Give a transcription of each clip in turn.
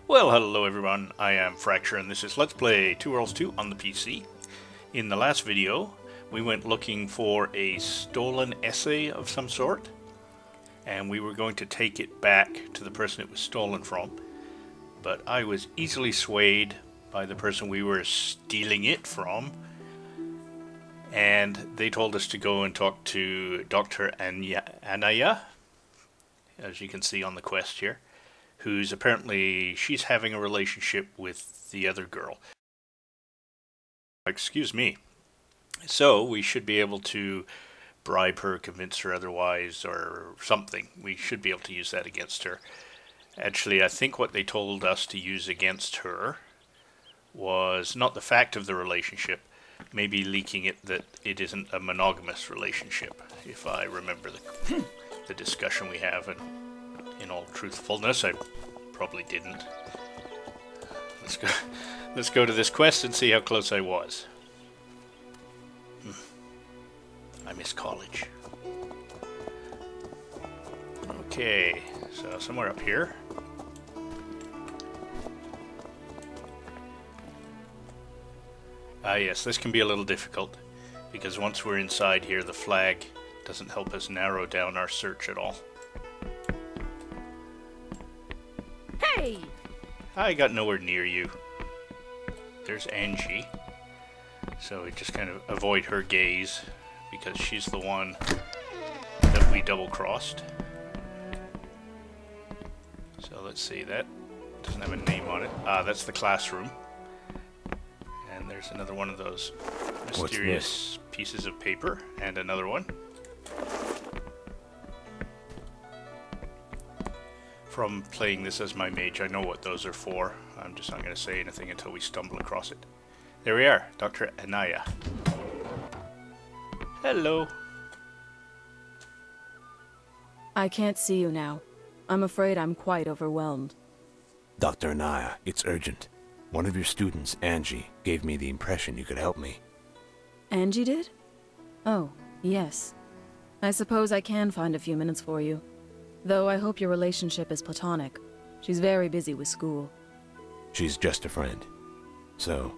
Well, hello everyone, I am Fracture and this is Let's Play Two Worlds 2 on the PC. In the last video, we went looking for a stolen essay of some sort, and we were going to take it back to the person it was stolen from, but I was easily swayed by the person we were stealing it from, and they told us to go and talk to Dr. Anaya, as you can see on the quest here, who's apparently, she's having a relationship with the other girl. Excuse me. So we should be able to bribe her, convince her otherwise, or something. We should be able to use that against her. Actually, I think what they told us to use against her was not the fact of the relationship, maybe leaking it that it isn't a monogamous relationship, if I remember the discussion we have. And in all truthfulness, I probably didn't. Let's go to this quest and see how close I was. I miss college. Okay, so somewhere up here. Ah yes, this can be a little difficult, because once we're inside here, the flag doesn't help us narrow down our search at all. Hey! I got nowhere near you. There's Angie. So we just kind of avoid her gaze, because she's the one that we double-crossed. So let's see, that doesn't have a name on it. Ah, that's the classroom. And there's another one of those mysterious pieces of paper, and another one. From playing this as my mage, I know what those are for. I'm just not going to say anything until we stumble across it. There we are, Dr. Anaya. Hello. I can't see you now. I'm afraid I'm quite overwhelmed. Dr. Anaya, it's urgent. One of your students, Angie, gave me the impression you could help me. Angie did? Oh, yes. I suppose I can find a few minutes for you. Though I hope your relationship is platonic. She's very busy with school. She's just a friend. So,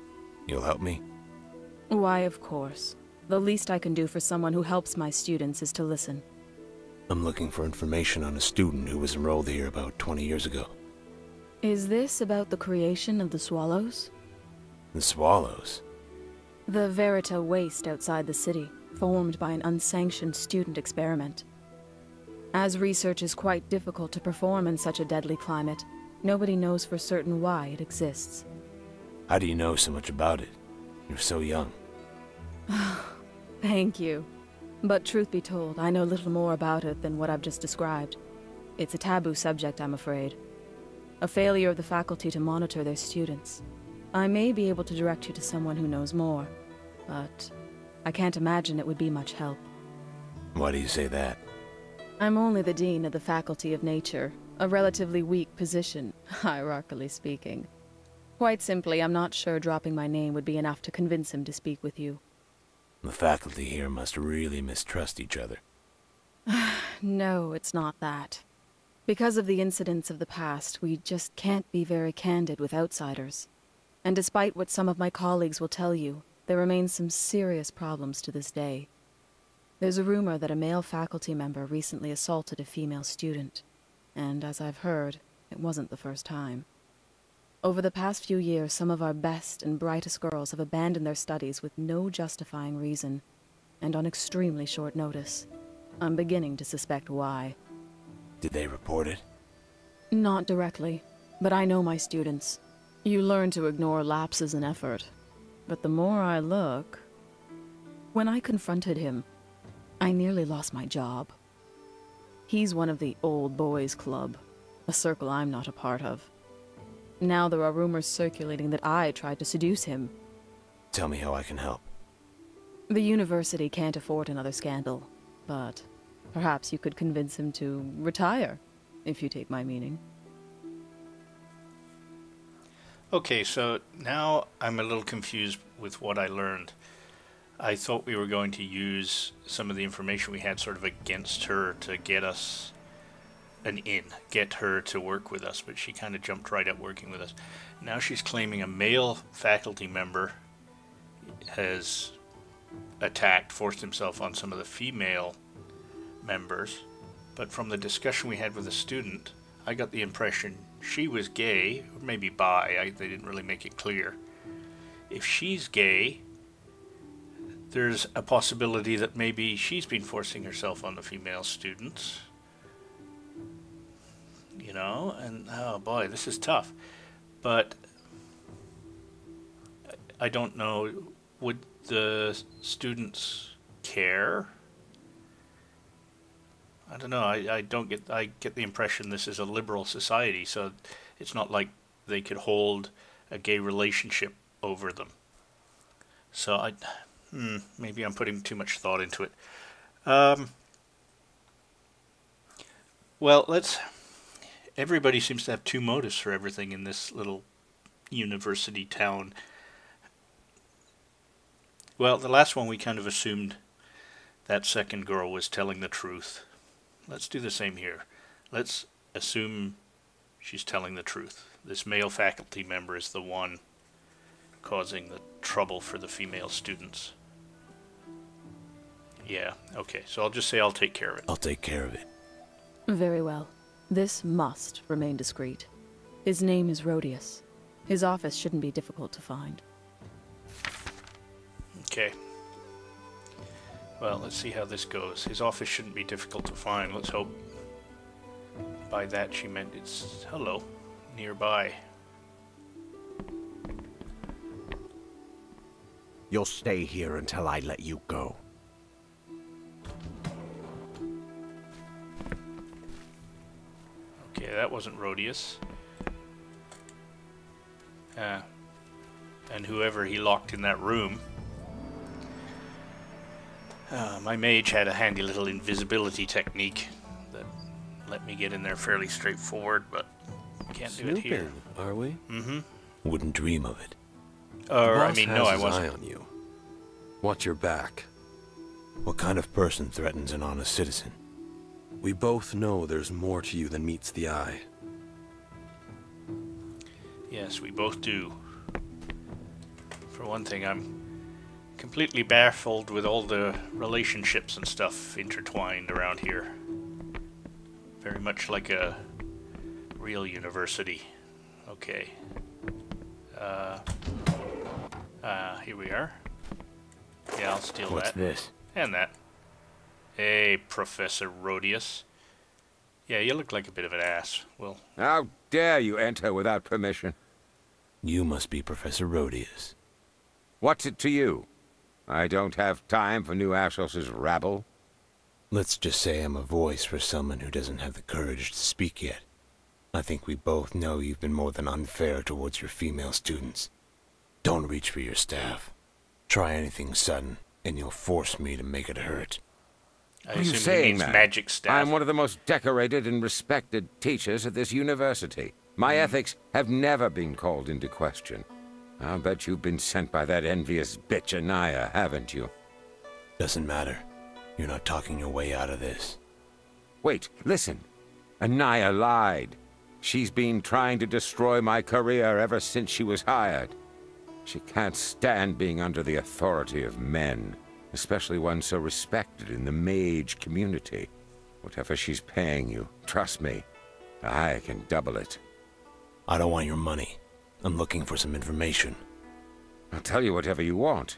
you'll help me? Why, of course. The least I can do for someone who helps my students is to listen. I'm looking for information on a student who was enrolled here about 20 years ago. Is this about the creation of the swallows? The swallows? The Verita waste outside the city, formed by an unsanctioned student experiment. As research is quite difficult to perform in such a deadly climate, nobody knows for certain why it exists. How do you know so much about it? You're so young. Thank you. But truth be told, I know little more about it than what I've just described. It's a taboo subject, I'm afraid. A failure of the faculty to monitor their students. I may be able to direct you to someone who knows more, but I can't imagine it would be much help. Why do you say that? I'm only the Dean of the Faculty of Nature, a relatively weak position, hierarchically speaking. Quite simply, I'm not sure dropping my name would be enough to convince him to speak with you. The faculty here must really mistrust each other. No, it's not that. Because of the incidents of the past, we just can't be very candid with outsiders. And despite what some of my colleagues will tell you, there remain some serious problems to this day. There's a rumor that a male faculty member recently assaulted a female student, and as I've heard, it wasn't the first time. Over the past few years, some of our best and brightest girls have abandoned their studies with no justifying reason, and on extremely short notice. I'm beginning to suspect why. Did they report it? Not directly, but I know my students. You learn to ignore lapses in effort. But the more I look... When I confronted him, I nearly lost my job. He's one of the old boys club, a circle I'm not a part of. Now there are rumors circulating that I tried to seduce him. Tell me how I can help. The university can't afford another scandal, but perhaps you could convince him to retire, if you take my meaning. Okay, so now I'm a little confused with what I learned. I thought we were going to use some of the information we had sort of against her to get us an in, get her to work with us, but she kind of jumped right at working with us. Now she's claiming a male faculty member has forced himself on some of the female members, but from the discussion we had with a student, I got the impression she was gay, or maybe bi. They didn't really make it clear. If she's gay, there's a possibility that maybe she's been forcing herself on the female students. You know, and oh boy, this is tough. But I don't know, would the students care? I don't know. I get the impression this is a liberal society, so it's not like they could hold a gay relationship over them. So maybe I'm putting too much thought into it. Well, everybody seems to have two motives for everything in this little university town. Well, the last one we kind of assumed that second girl was telling the truth. Let's do the same here. Let's assume she's telling the truth. This male faculty member is the one causing the trouble for the female students. Yeah, okay. So I'll just say I'll take care of it. I'll take care of it. Very well. This must remain discreet. His name is Rodius. His office shouldn't be difficult to find. Okay. Well, let's see how this goes. His office shouldn't be difficult to find. Let's hope by that she meant it's, hello, nearby. You'll stay here until I let you go. Okay, that wasn't Rodius. And whoever he locked in that room. My mage had a handy little invisibility technique that let me get in there fairly straightforward, but can't do it here. Are we? Mm-hmm. Wouldn't dream of it. I mean, no, I His wasn't. eye on you. Watch your back. What kind of person threatens an honest citizen? We both know there's more to you than meets the eye. Yes, we both do. For one thing, I'm completely baffled with all the relationships and stuff intertwined around here. Very much like a real university. Okay. Here we are. Yeah, I'll steal What's that. this? And that. Hey, Professor Rodius. Yeah, you look like a bit of an ass. Well, How dare you enter without permission? You must be Professor Rodius. What's it to you? I don't have time for New Ashos's rabble. Let's just say I'm a voice for someone who doesn't have the courage to speak yet. I think we both know you've been more than unfair towards your female students. Don't reach for your staff. Try anything sudden, and you'll force me to make it hurt. I What are you assume he saying, means man? magic staff. I'm one of the most decorated and respected teachers at this university. My ethics have never been called into question. I'll bet you've been sent by that envious bitch Anaya, haven't you? Doesn't matter. You're not talking your way out of this. Wait, listen. Anaya lied. She's been trying to destroy my career ever since she was hired. She can't stand being under the authority of men, especially one so respected in the mage community. Whatever she's paying you, trust me, I can double it. I don't want your money. I'm looking for some information. I'll tell you whatever you want.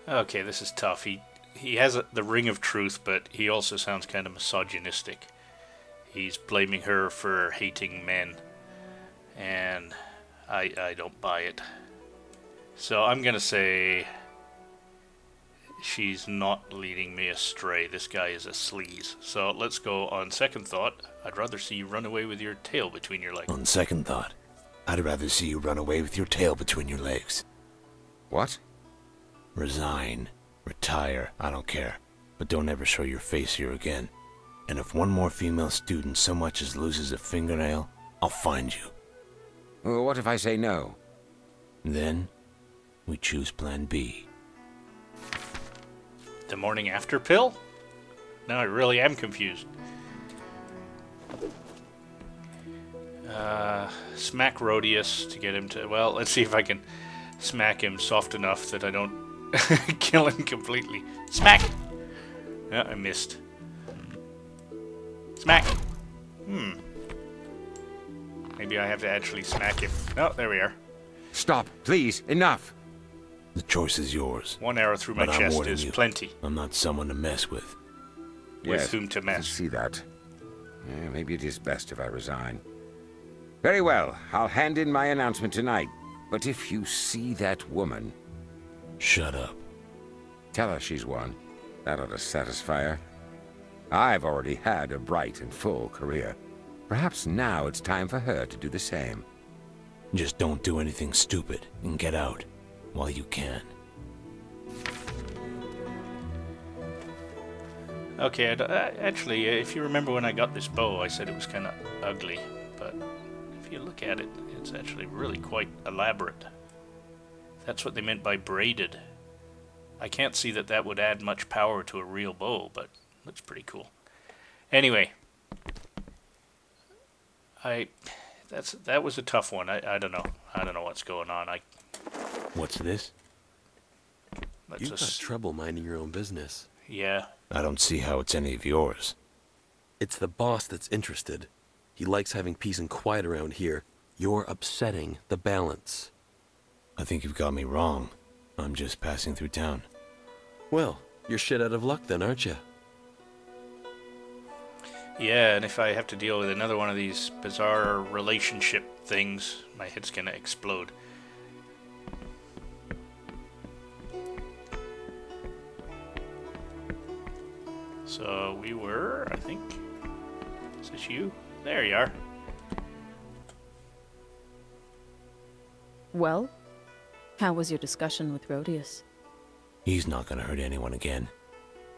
Okay, this is tough. He has the ring of truth, but he also sounds kind of misogynistic. He's blaming her for hating men, and I don't buy it. So I'm gonna say she's not leading me astray. This guy is a sleaze. So let's go on second thought. I'd rather see you run away with your tail between your legs. On second thought, I'd rather see you run away with your tail between your legs. What? Resign. Retire. I don't care. But don't ever show your face here again. And if one more female student so much as loses a fingernail, I'll find you. Well, what if I say no? Then, we choose Plan B. The morning after pill? Now I really am confused. Smack Rodius to get him to... Well, let's see if I can smack him soft enough that I don't kill him completely. Smack! Yeah, I missed. Smack! Maybe I have to actually smack him. Oh, there we are. Stop, please. Enough. The choice is yours. One arrow through my But I'm chest warning is you, plenty. I'm not someone to mess with. With whom to I mess. see that. Maybe it is best if I resign. Very well. I'll hand in my announcement tonight. But if you see that woman... Shut up. Tell her she's won. That ought to satisfy her. I've already had a bright and full career. Perhaps now it's time for her to do the same. Just don't do anything stupid and get out while you can. Okay, actually, if you remember when I got this bow, I said it was kind of ugly, but if you look at it, it's actually really quite elaborate. That's what they meant by braided. I can't see that that would add much power to a real bow, but it looks pretty cool. Anyway, that was a tough one. I don't know. I don't know what's going on. What's this? You've got trouble minding your own business. Yeah. I don't see how it's any of yours. It's the boss that's interested. He likes having peace and quiet around here. You're upsetting the balance. I think you've got me wrong. I'm just passing through town. Well, you're shit out of luck then, aren't you? Yeah, and if I have to deal with another one of these bizarre relationship things, my head's gonna explode. So we were, I think, is this you? There you are. Well, how was your discussion with Rodius? He's not gonna hurt anyone again.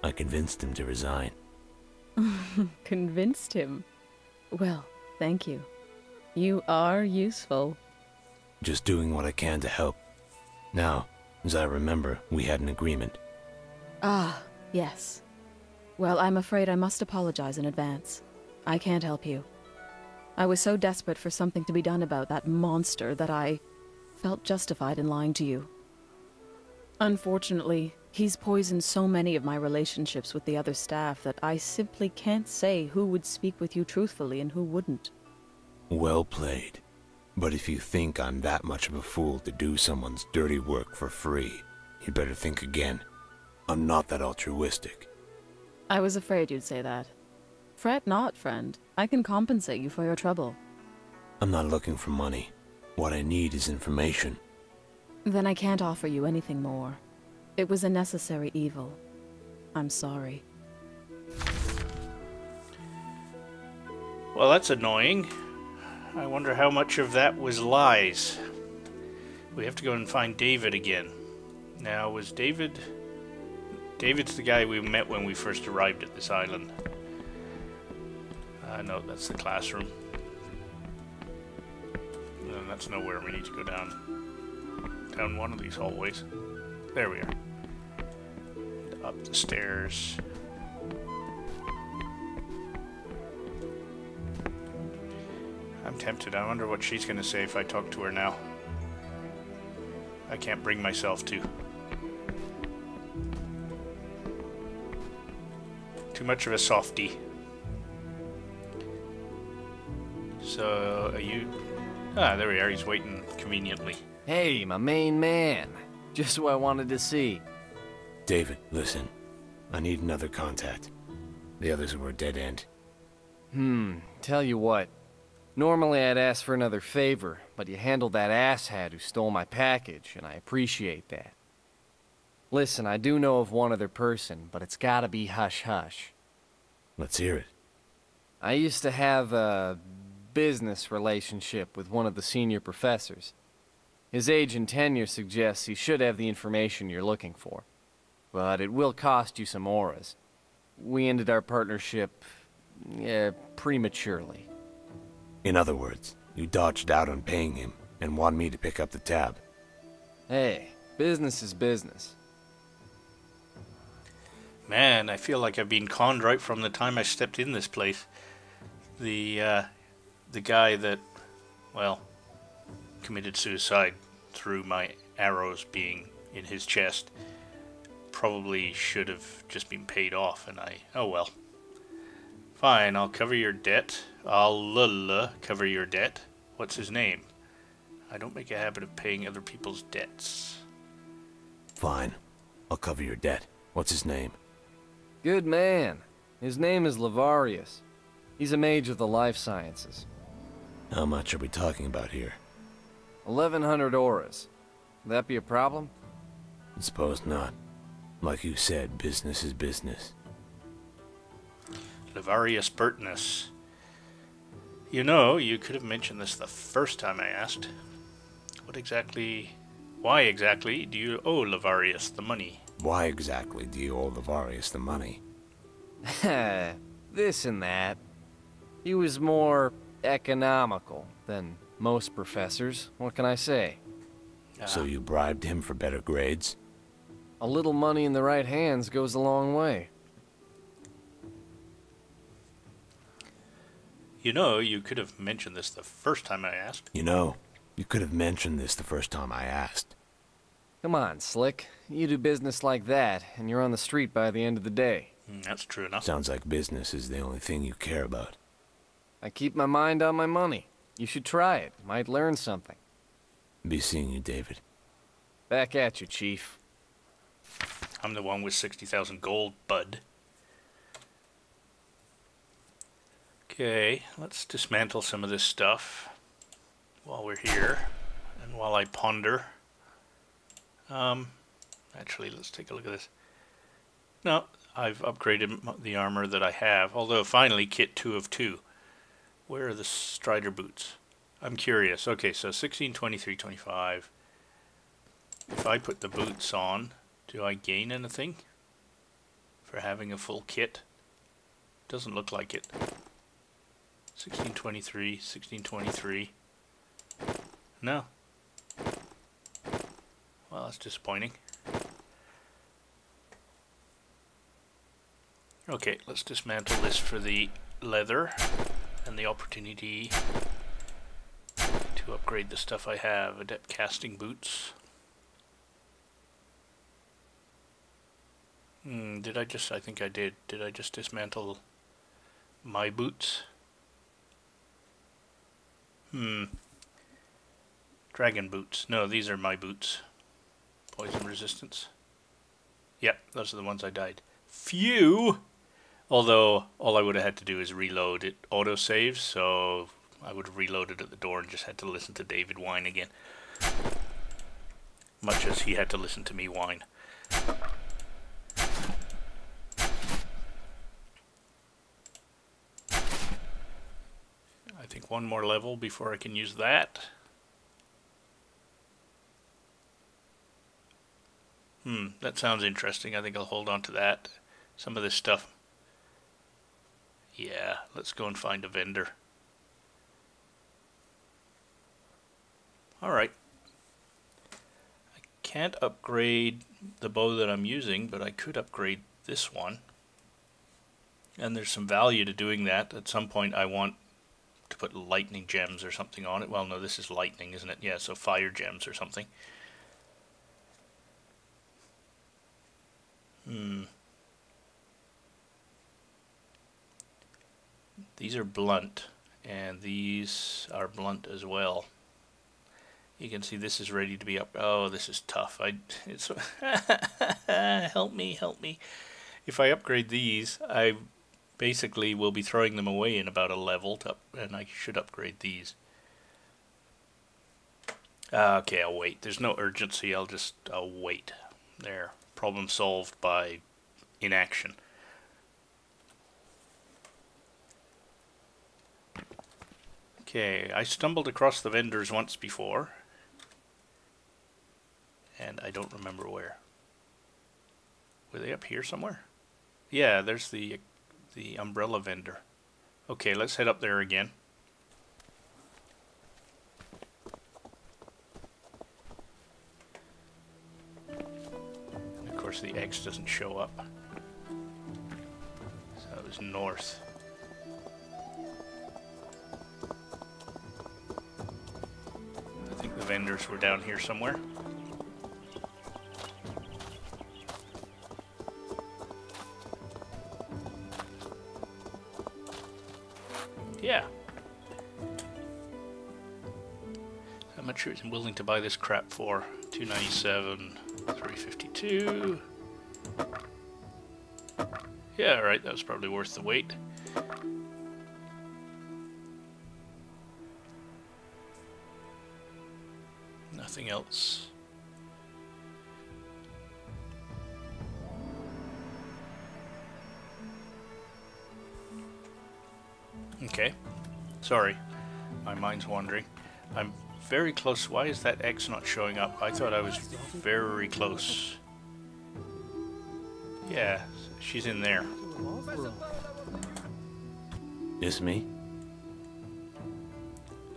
I convinced him to resign. Convinced him? Well, thank you. You are useful. Just doing what I can to help. Now, as I remember, we had an agreement. Ah, yes. Well, I'm afraid I must apologize in advance. I can't help you. I was so desperate for something to be done about that monster that I felt justified in lying to you. Unfortunately, he's poisoned so many of my relationships with the other staff that I simply can't say who would speak with you truthfully and who wouldn't. Well played. But if you think I'm that much of a fool to do someone's dirty work for free, you'd better think again. I'm not that altruistic. I was afraid you'd say that. Fret not, friend. I can compensate you for your trouble. I'm not looking for money. What I need is information. Then I can't offer you anything more. It was a necessary evil. I'm sorry. Well, that's annoying. I wonder how much of that was lies. We have to go and find David again. Now, was David... David's the guy we met when we first arrived at this island. No, that's the classroom. And that's nowhere. We need to go down one of these hallways. There we are. And up the stairs. I'm tempted. I wonder what she's going to say if I talk to her now. I can't bring myself to. Too much of a softie. So, are you... Ah, there we are. He's waiting conveniently. Hey, my main man. Just who I wanted to see. David, listen. I need another contact. The others were a dead end. Tell you what. Normally I'd ask for another favor, but you handled that asshat who stole my package, and I appreciate that. Listen, I do know of one other person, but it's gotta be hush-hush. Let's hear it. I used to have a business relationship with one of the senior professors. His age and tenure suggests he should have the information you're looking for. But it will cost you some auras. We ended our partnership, prematurely. In other words, you dodged out on paying him and want me to pick up the tab. Hey, business is business. Man, I feel like I've been conned right from the time I stepped in this place. The guy that, well, committed suicide through my arrows being in his chest probably should have just been paid off, and oh well. Fine, I'll cover your debt. I'll cover your debt. What's his name? I don't make a habit of paying other people's debts. Fine. I'll cover your debt. What's his name? Good man. His name is Rodius. He's a mage of the life sciences. How much are we talking about here? 1,100 auras. Would that be a problem? I suppose not. Like you said, business is business. Rodius Burtness. You know, you could have mentioned this the first time I asked. Why exactly do you owe Rodius the money? Why exactly do you owe Rodius the money? This and that. He was more economical than most professors. What can I say? So you bribed him for better grades? A little money in the right hands goes a long way. You know, you could have mentioned this the first time I asked. You know, you could have mentioned this the first time I asked. Come on, Slick. You do business like that, and you're on the street by the end of the day. That's true enough. Sounds like business is the only thing you care about. I keep my mind on my money. You should try it. Might learn something. Be seeing you, David. Back at you, Chief. I'm the one with 60,000 gold, bud. Okay, let's dismantle some of this stuff while we're here and while I ponder. Actually, let's take a look at this. No, I've upgraded the armor that I have, although finally kit 2 of 2. Where are the Strider boots? I'm curious. Okay, so 16, 23, 25. If I put the boots on, do I gain anything for having a full kit? Doesn't look like it. 1623, 1623. No. Well, that's disappointing. Okay, let's dismantle this for the leather and the opportunity to upgrade the stuff I have. Adept casting boots. I think I did. Did I just dismantle my boots? Dragon boots. No, these are my boots. Poison resistance. Yep, those are the ones I died. Phew! Although, all I would have had to do is reload. It auto-saves, so I would have reloaded at the door and just had to listen to David whine again. Much as he had to listen to me whine. I think one more level before I can use that. That sounds interesting. I think I'll hold on to that. Some of this stuff. Yeah, let's go and find a vendor. Alright. I can't upgrade the bow that I'm using, but I could upgrade this one. And there's some value to doing that. At some point I want to put lightning gems or something on it. Well, no, this is lightning, isn't it? Yeah, so fire gems or something. These are blunt, and these are blunt as well. You can see this is ready to be up. Oh, this is tough. It's help me, help me. If I upgrade these, I basically will be throwing them away in about a level, and I should upgrade these. Okay, I'll wait. There's no urgency. I'll wait. There. Problem solved by inaction. Okay, I stumbled across the vendors once before, and I don't remember where. Were they up here somewhere? Yeah, there's the umbrella vendor. Okay, let's head up there again. And of course the X doesn't show up. was north. I think the vendors were down here somewhere. Yeah. How much are you willing to buy this crap for? $297, $352. Yeah, right, that was probably worth the wait. Nothing else. Okay. Sorry. My mind's wandering. I'm very close. Why is that X not showing up? I thought I was very close. Yeah, she's in there. It's me?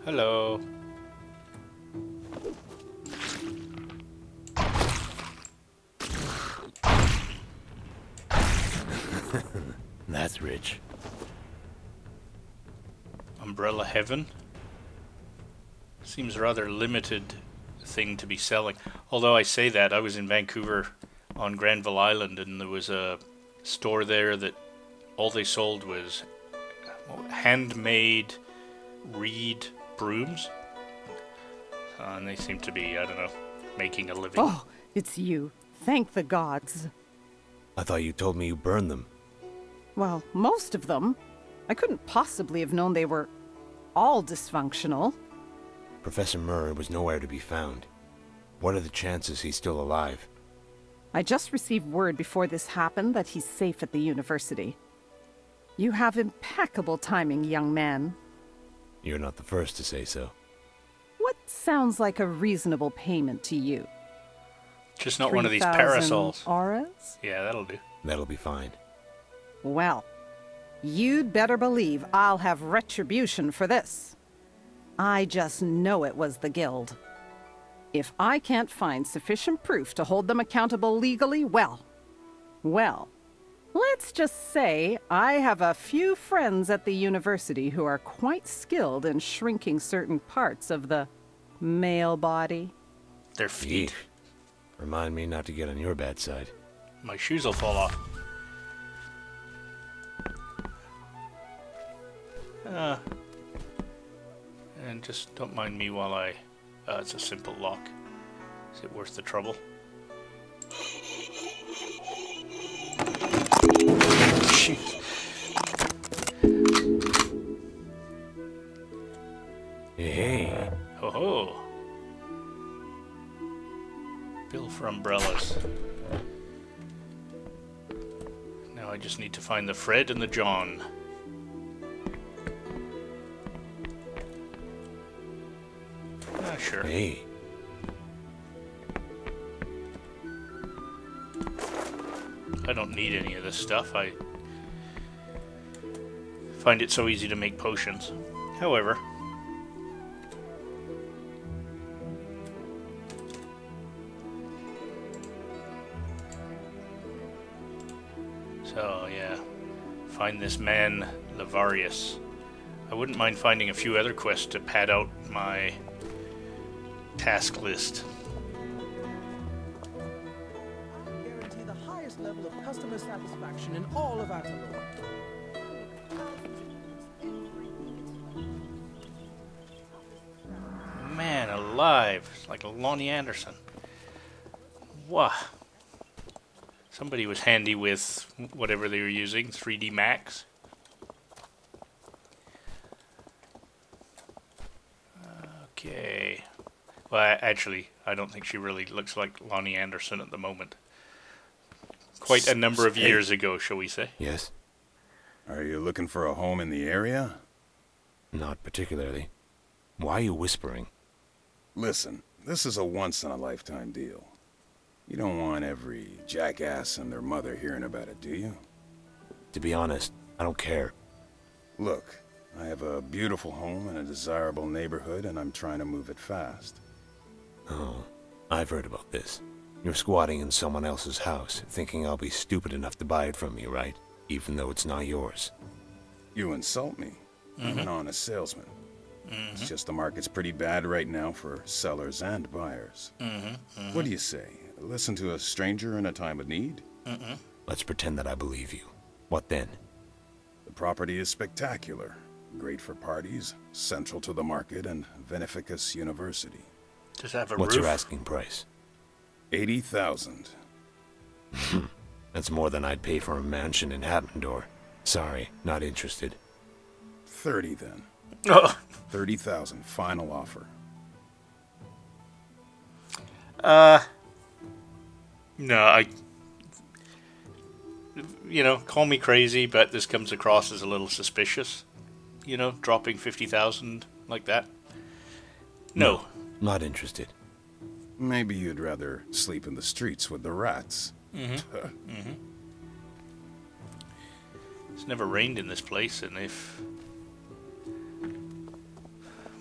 Hello. That's rich. Umbrella Heaven? Seems a rather limited thing to be selling. Although I say that, I was in Vancouver on Granville Island and there was a store there that all they sold was handmade reed brooms. And they seem to be, I don't know, making a living. Oh, it's you. Thank the gods. I thought you told me you burned them. Well, most of them. I couldn't possibly have known they were all dysfunctional. Professor Murr was nowhere to be found. What are the chances he's still alive? I just received word before this happened that he's safe at the university. You have impeccable timing, young man. You're not the first to say so. What sounds like a reasonable payment to you? Just not one of these 3,000 parasols. auras? Yeah, that'll do. That'll be fine. Well, you'd better believe I'll have retribution for this. I just know it was the Guild. If I can't find sufficient proof to hold them accountable legally, well, let's just say I have a few friends at the university who are quite skilled in shrinking certain parts of the male body. Their feet. Yeesh. Remind me not to get on your bad side. My shoes will fall off. And just don't mind me while I... it's a simple lock. Is it worth the trouble? Jeez. Hey. Ho ho. Bill for umbrellas. Now I just need to find the Fred and the John. Ah, sure. Hey. I don't need any of this stuff. I find it so easy to make potions. However, so yeah, find this man, Rodius. I wouldn't mind finding a few other quests to pad out my task list. Guarantee the highest level of customer satisfaction in all of Atalor. Man alive, it's like Lonnie Anderson. Wow. Somebody was handy with whatever they were using, 3D Max. Okay. Well, actually, I don't think she really looks like Lonnie Anderson at the moment. Quite a number of years ago, shall we say. Yes? Are you looking for a home in the area? Not particularly. Why are you whispering? Listen, this is a once-in-a-lifetime deal. You don't want every jackass and their mother hearing about it, do you? To be honest, I don't care. Look, I have a beautiful home in a desirable neighborhood, and I'm trying to move it fast. Oh, I've heard about this. You're squatting in someone else's house, thinking I'll be stupid enough to buy it from you, right? even though it's not yours. You insult me. I'm an honest salesman. It's just the market's pretty bad right now for sellers and buyers. What do you say? Listen to a stranger in a time of need? Let's pretend that I believe you. What then? The property is spectacular. Great for parties, central to the market, and Veneficus University. Does it have a What's roof? your asking price? 80,000. That's more than I'd pay for a mansion in Hattendor. Sorry, not interested. 30 then. Oh. 30,000, final offer. No, call me crazy, but this comes across as a little suspicious. Dropping 50,000 like that. No. Not interested. Maybe you'd rather sleep in the streets with the rats. It's never rained in this place, and if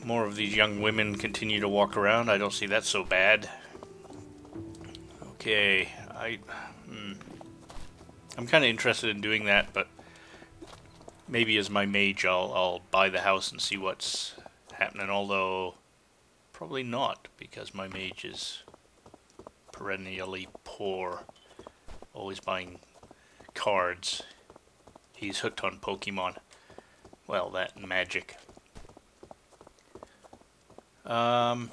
more of these young women continue to walk around, I don't see that so bad. Okay, I'm kind of interested in doing that, but maybe as my mage I'll buy the house and see what's happening, although probably not, because my mage is perennially poor, always buying cards. He's hooked on Pokemon. Well, that and magic. I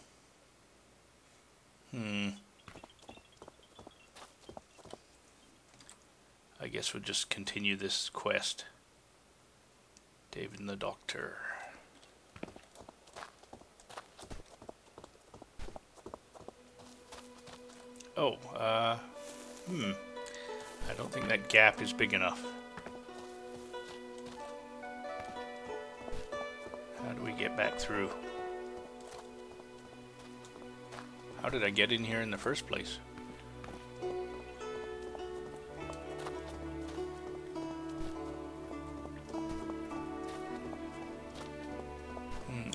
guess we'll just continue this quest. David and the Doctor. Oh, I don't think that gap is big enough. How do we get back through? How did I get in here in the first place?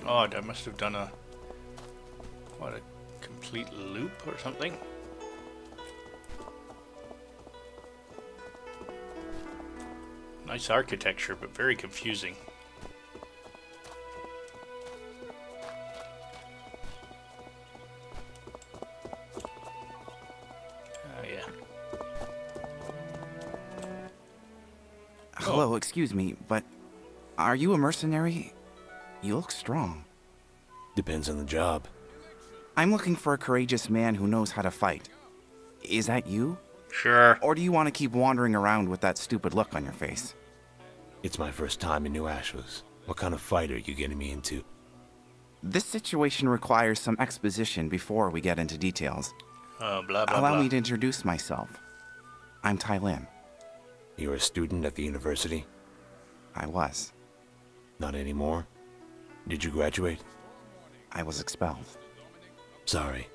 Odd, I must have done a complete loop or something. Nice architecture, but very confusing. Hello, excuse me, but are you a mercenary? You look strong. Depends on the job. I'm looking for a courageous man who knows how to fight. Is that you? Sure. Or do you want to keep wandering around with that stupid look on your face? It's my first time in New Ashlas. What kind of fight are you getting me into? This situation requires some exposition before we get into details. Blah, blah, Allow blah. me to introduce myself. I'm Tai Lin. You're a student at the university? I was. Not anymore? Did you graduate? I was expelled. Sorry,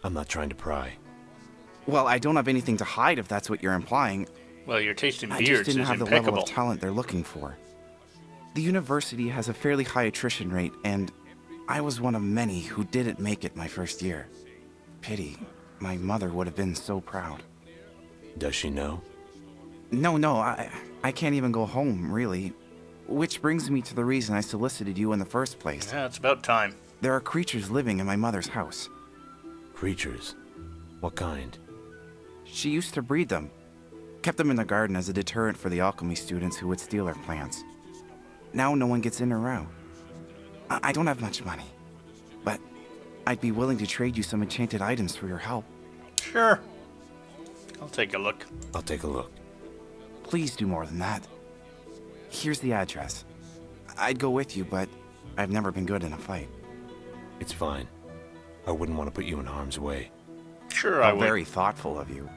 I'm not trying to pry. Well, I don't have anything to hide if that's what you're implying. Well, your taste in I beards just didn't is have the impeccable. level of talent they're looking for. The university has a fairly high attrition rate, and I was one of many who didn't make it my first year. Pity. My mother would have been so proud. Does she know? No, I can't even go home, really. Which brings me to the reason I solicited you in the first place. Yeah, it's about time. There are creatures living in my mother's house. Creatures? What kind? She used to breed them. Kept them in the garden as a deterrent for the alchemy students who would steal her plants. Now no one gets in or out. I don't have much money, but I'd be willing to trade you some enchanted items for your help. Sure. I'll take a look. I'll take a look. Please do more than that. Here's the address. I'd go with you, but I've never been good in a fight. It's fine. I wouldn't want to put you in harm's way. Sure, I would. Very thoughtful of you.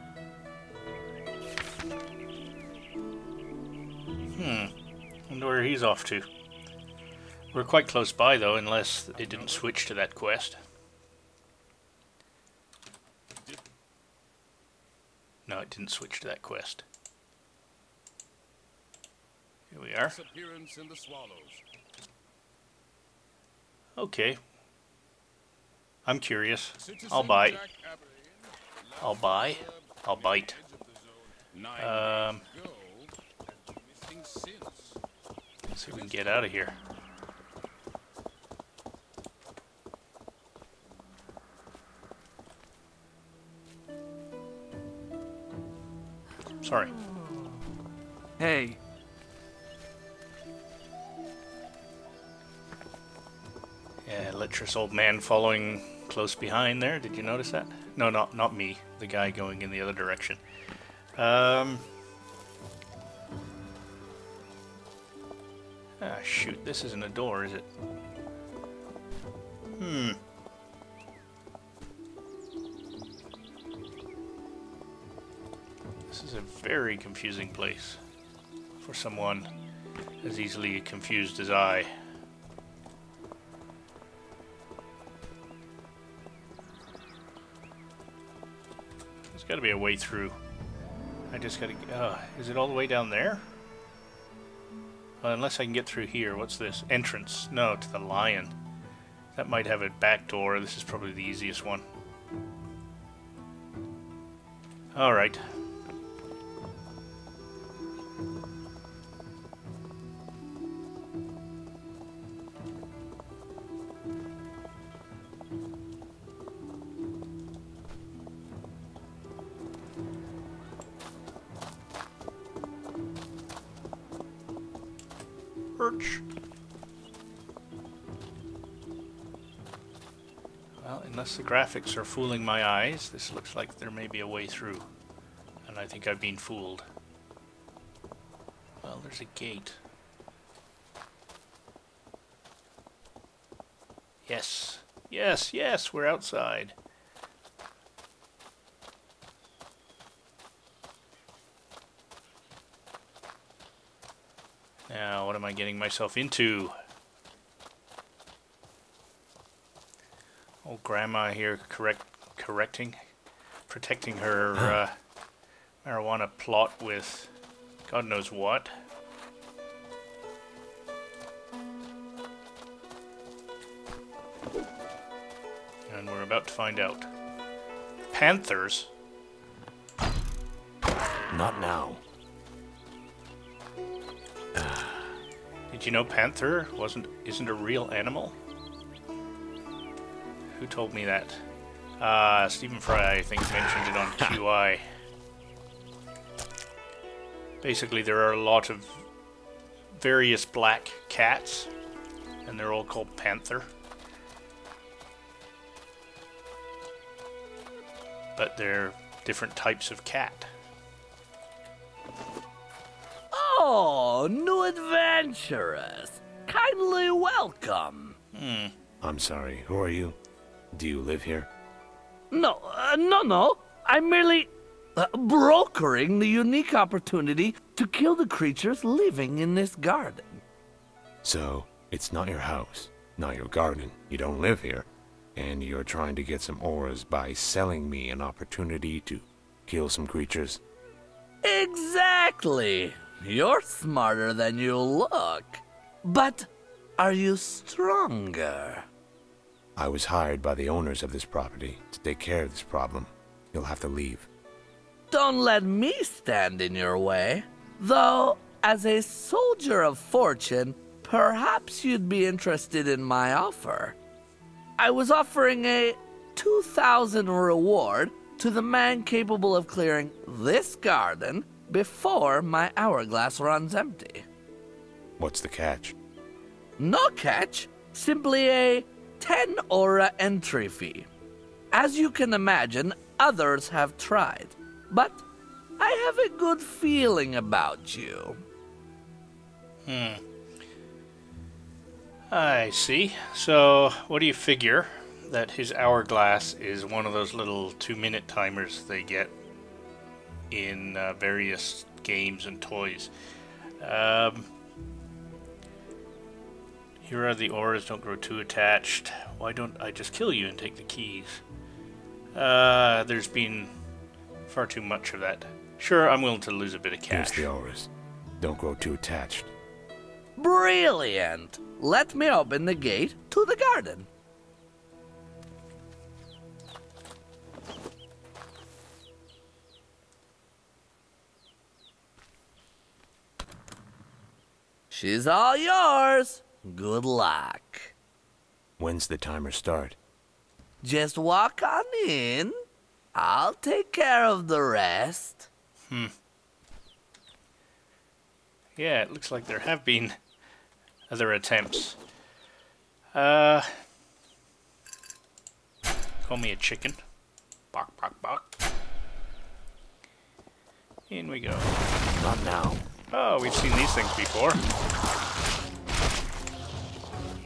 Wonder where he's off to. We're quite close by, though, unless it didn't switch to that quest. No, it didn't switch to that quest. Here we are. Okay. I'm curious. I'll buy. I'll buy. I'll bite. Let's see if we can get out of here. Sorry. Hey. Yeah, lecherous old man following close behind there. Did you notice that? No, not me. The guy going in the other direction. Ah, shoot. This isn't a door, is it? This is a very confusing place for someone as easily confused as I. There's got to be a way through. I just got to... is it all the way down there? Unless I can get through here. What's this? Entrance. No, to the lion. That might have a back door. This is probably the easiest one. Alright. Well, unless the graphics are fooling my eyes, this looks like there may be a way through. And I think I've been fooled. Well, there's a gate. Yes. Yes, yes, we're outside. Now, what am I getting myself into? Old grandma here protecting her marijuana plot with God knows what. And we're about to find out. Panthers? Not now. Did you know panther isn't a real animal? Who told me that? Stephen Fry, I think, mentioned it on QI. Basically, there are a lot of various black cats, and they're all called panther. But they're different types of cat. Oh, new adventurers. Kindly welcome. I'm sorry, who are you? Do you live here? No. I'm merely brokering the unique opportunity to kill the creatures living in this garden. So, it's not your house, not your garden. You don't live here. And you're trying to get some auras by selling me an opportunity to kill some creatures? Exactly. You're smarter than you look. But are you stronger? I was hired by the owners of this property to take care of this problem. You'll have to leave. Don't let me stand in your way. Though, as a soldier of fortune, perhaps you'd be interested in my offer. I was offering a 2,000 reward to the man capable of clearing this garden before my hourglass runs empty. What's the catch? No catch, simply a 10 aura entry fee. As you can imagine, others have tried, but I have a good feeling about you. I see. So, what do you figure? That his hourglass is one of those little 2-minute timers they get in various games and toys. Here are the auras, don't grow too attached. Why don't I just kill you and take the keys? There's been far too much of that. Sure, I'm willing to lose a bit of cash. Here's the auras. Don't grow too attached. Brilliant! Let me open the gate to the garden. She's all yours. Good luck. When's the timer start? Just walk on in. I'll take care of the rest. Yeah, it looks like there have been other attempts. Call me a chicken. Bok, bok, bok. In we go. Not now. Oh, we've seen these things before.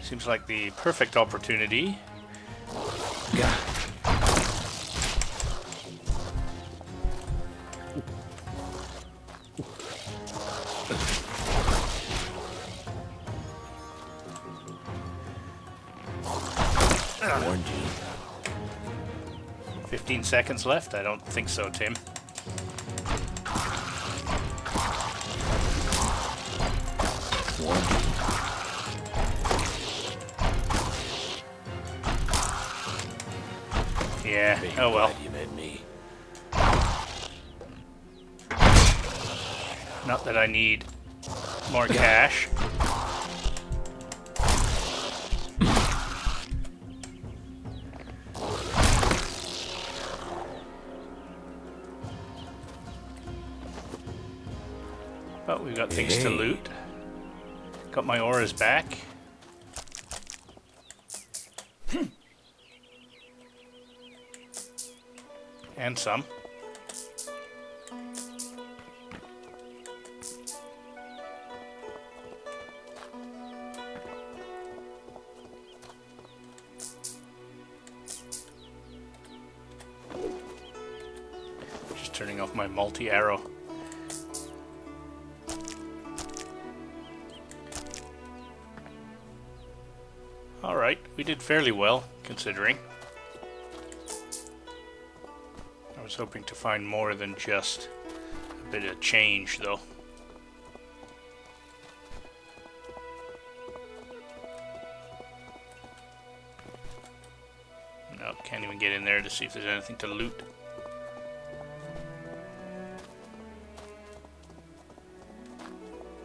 Seems like the perfect opportunity. Yeah. Warned you. 15 seconds left? I don't think so, Tim. Warned you. Yeah, oh well. You made me. Not that I need more cash. But we've got things to loot. Got my auras back. And some. Just turning off my multi-arrow. Alright, we did fairly well, considering. I was hoping to find more than just a bit of change, though. Nope, can't even get in there to see if there's anything to loot.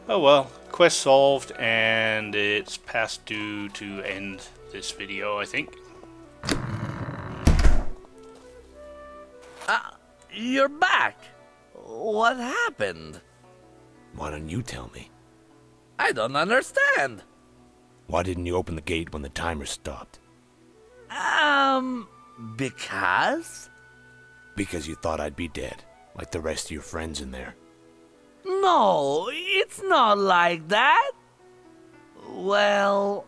Oh well, quest solved, and it's past due to end this video, I think. You're back. What happened? Why don't you tell me? I don't understand. Why didn't you open the gate when the timer stopped? Because? Because you thought I'd be dead, like the rest of your friends in there. No, it's not like that. Well...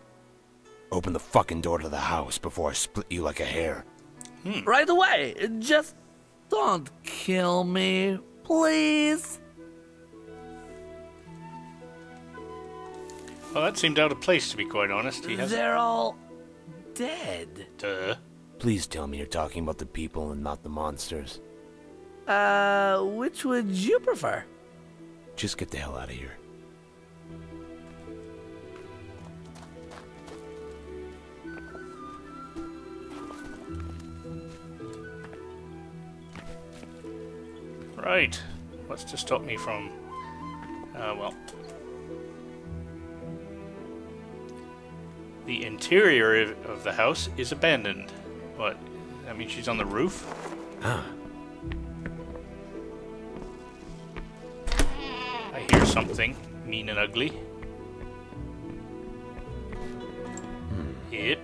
Open the fucking door to the house before I split you like a hair. Right away. Just don't kill me, please. Well, that seemed out of place, to be quite honest. He hasn't... They're all dead. Duh. Please tell me you're talking about the people and not the monsters. Which would you prefer? Just get the hell out of here. Right. What's to stop me from... well... The interior of the house is abandoned. What? That means she's on the roof? Ah. I hear something mean and ugly. Yep.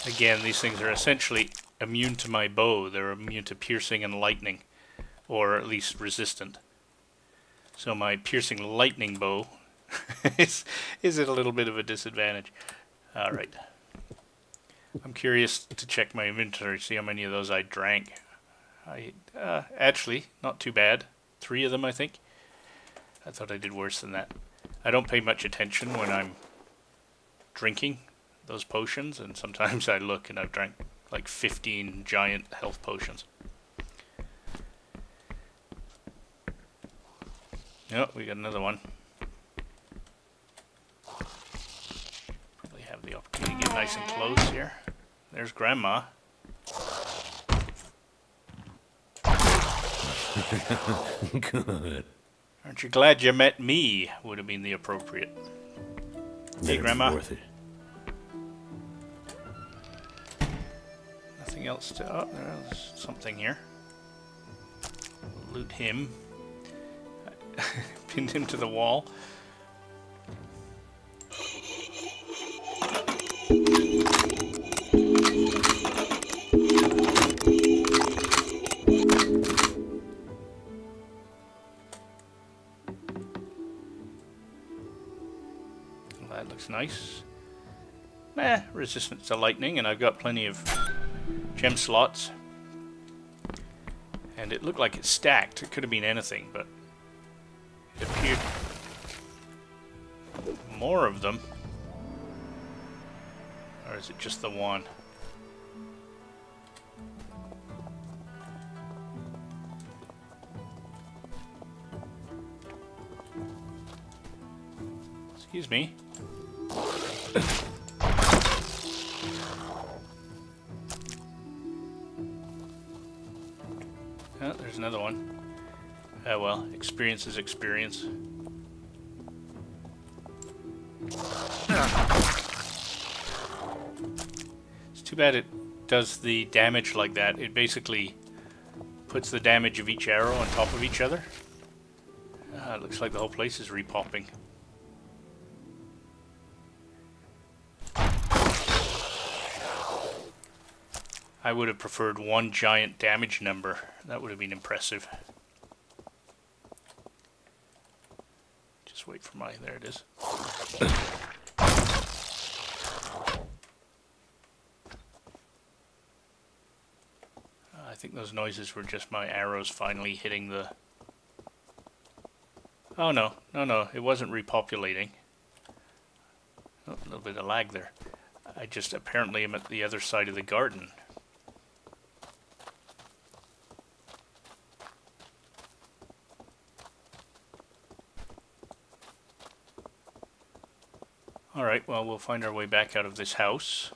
Again, these things are essentially immune to my bow. They're immune to piercing and lightning, or at least resistant. So my piercing lightning bow is at a little bit of a disadvantage. Alright. I'm curious to check my inventory, see how many of those I drank. Actually, not too bad. 3 of them, I think. I thought I did worse than that. I don't pay much attention when I'm drinking those potions, and sometimes I look and I've drank like 15 giant health potions. Oh, we got another one. Get nice and close here. There's Grandma. Good. Aren't you glad you met me? Would have been the appropriate. Hey, Grandma. Worth it. Nothing else to... Oh, there's something here. Loot him. Pinned him to the wall. Well, that looks nice. Resistance to lightning, and I've got plenty of gem slots. And it looked like it's stacked. It could have been anything, but it appeared more of them. Or is it just the one? Excuse me. Oh, there's another one. Oh well, experience is experience. It's too bad it does the damage like that. It basically puts the damage of each arrow on top of each other. It looks like the whole place is repopping. I would have preferred one giant damage number. That would have been impressive. Just wait for my... There it is. I think those noises were just my arrows finally hitting the... Oh no, no, it wasn't repopulating. Oh, a little bit of lag there. I just apparently am at the other side of the garden. Alright, well, we'll find our way back out of this house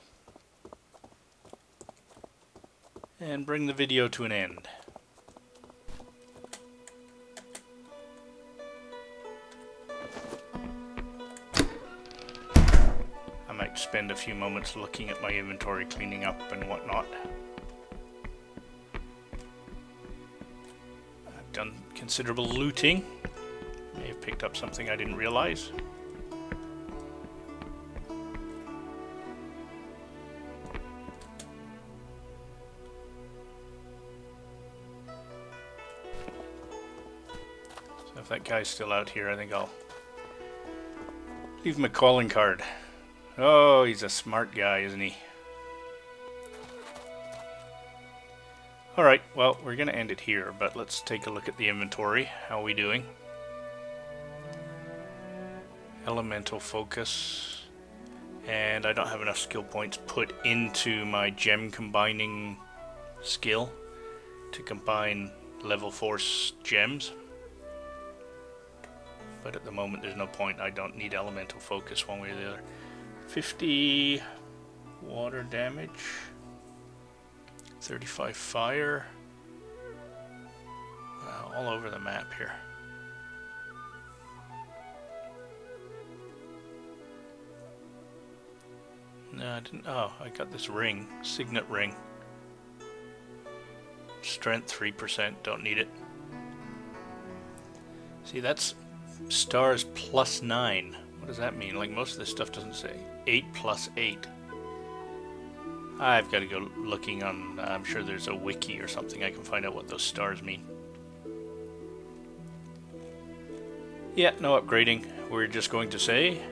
and bring the video to an end. I might spend a few moments looking at my inventory, cleaning up and whatnot. I've done considerable looting. May have picked up something I didn't realize. If that guy's still out here, I think I'll leave him a calling card. Oh, he's a smart guy, isn't he? Alright, well, we're going to end it here, but let's take a look at the inventory. How are we doing? Elemental focus. And I don't have enough skill points put into my gem combining skill to combine level 4 gems. But at the moment there's no point. I don't need elemental focus one way or the other. 50 water damage, 35 fire. All over the map here. No, I didn't. Oh, I got this ring, signet ring. Strength 3%, don't need it. See, that's stars plus 9. What does that mean? Like, most of this stuff doesn't say. 8 plus 8. I've got to go looking on, I'm sure there's a wiki or something I can find out what those stars mean. Yeah, no upgrading. We're just going to say,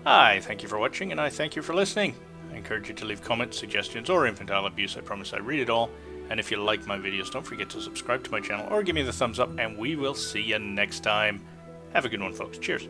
hi, thank you for watching, and I thank you for listening. I encourage you to leave comments, suggestions, or infantile abuse. I promise I read it all. And if you like my videos, don't forget to subscribe to my channel or give me the thumbs up, and we will see you next time. Have a good one, folks. Cheers.